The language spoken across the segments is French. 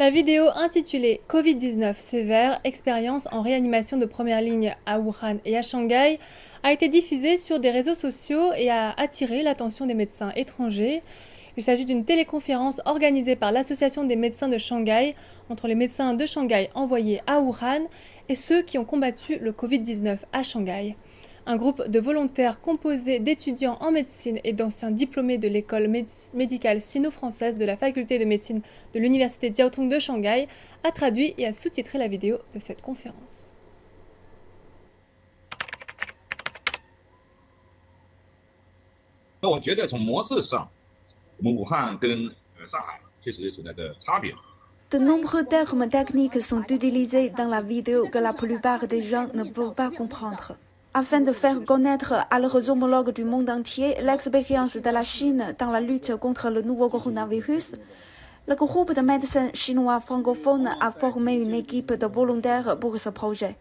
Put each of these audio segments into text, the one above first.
La vidéo intitulée Covid-19 sévère, expérience en réanimation de première ligne à Wuhan et à Shanghai a été diffusée sur des réseaux sociaux et a attiré l'attention des médecins étrangers. Il s'agit d'une téléconférence organisée par l'Association des médecins de Shanghai entre les médecins de Shanghai envoyés à Wuhan et ceux qui ont combattu le Covid-19 à Shanghai. Un groupe de volontaires composé d'étudiants en médecine et d'anciens diplômés de l'école médicale sino-française de la faculté de médecine de l'université Jiaotong de Shanghai a traduit et a sous-titré la vidéo de cette conférence. 那我觉得从模式上，我们武汉跟上海确实存在着差别。De nombreux termes techniques sont utilisés dans la vidéo que la plupart des gens ne peuvent pas comprendre. Afin de faire connaître à leurs homologues du monde entier l'expérience de la Chine dans la lutte contre le nouveau coronavirus, le groupe de médecins chinois francophones a formé une équipe de volontaires pour ce projet.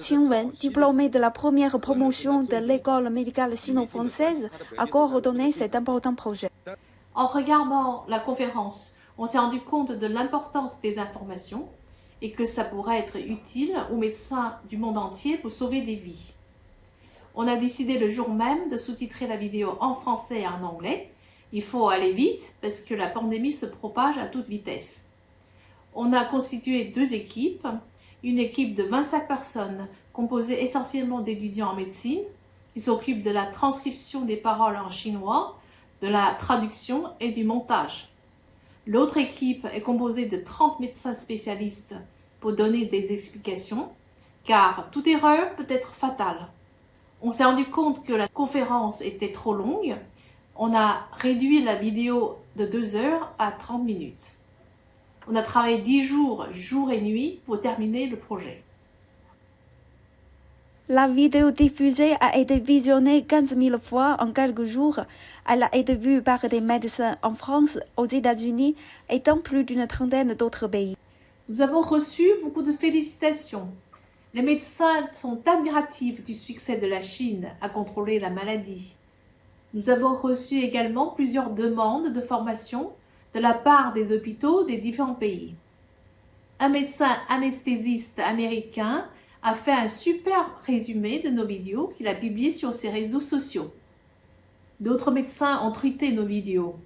Qin Wen, diplômé de la première promotion de l'école médicale sino-française, a coordonné cet important projet. En regardant la conférence, on s'est rendu compte de l'importance des informations et que ça pourrait être utile aux médecins du monde entier pour sauver des vies. On a décidé le jour même de sous-titrer la vidéo en français et en anglais. Il faut aller vite parce que la pandémie se propage à toute vitesse. On a constitué deux équipes. Une équipe de 25 personnes composée essentiellement d'étudiants en médecine qui s'occupent de la transcription des paroles en chinois, de la traduction et du montage. L'autre équipe est composée de 30 médecins spécialistes pour donner des explications, car toute erreur peut être fatale. On s'est rendu compte que la conférence était trop longue. On a réduit la vidéo de 2 heures à 30 minutes. On a travaillé 10 jours, jour et nuit, pour terminer le projet. La vidéo diffusée a été visionnée 15 000 fois en quelques jours. Elle a été vue par des médecins en France, aux États-Unis et dans plus d'une trentaine d'autres pays. Nous avons reçu beaucoup de félicitations. Les médecins sont admiratifs du succès de la Chine à contrôler la maladie. Nous avons reçu également plusieurs demandes de formation de la part des hôpitaux des différents pays. Un médecin anesthésiste américain a fait un super résumé de nos vidéos qu'il a publié sur ses réseaux sociaux. D'autres médecins ont tweeté nos vidéos.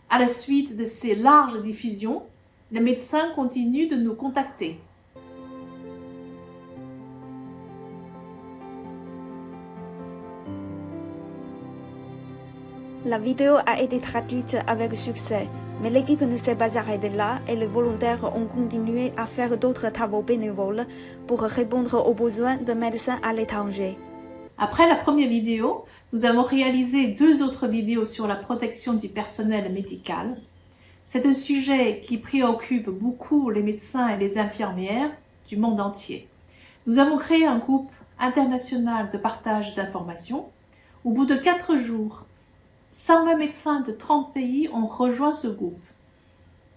À la suite de ces larges diffusions, les médecins continuent de nous contacter. La vidéo a été traduite avec succès, mais l'équipe ne s'est pas arrêtée là et les volontaires ont continué à faire d'autres travaux bénévoles pour répondre aux besoins de médecins à l'étranger. Après la première vidéo, nous avons réalisé 2 autres vidéos sur la protection du personnel médical. C'est un sujet qui préoccupe beaucoup les médecins et les infirmières du monde entier. Nous avons créé un groupe international de partage d'informations. Au bout de 4 jours, 120 médecins de 30 pays ont rejoint ce groupe.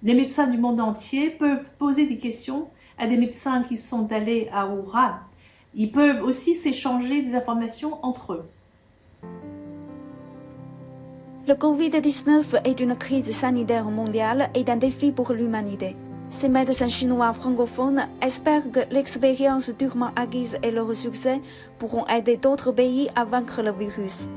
Les médecins du monde entier peuvent poser des questions à des médecins qui sont allés à Wuhan. Ils peuvent aussi s'échanger des informations entre eux. Le Covid-19 est une crise sanitaire mondiale et un défi pour l'humanité. Ces médecins chinois francophones espèrent que l'expérience durement acquise et leur succès pourront aider d'autres pays à vaincre le virus.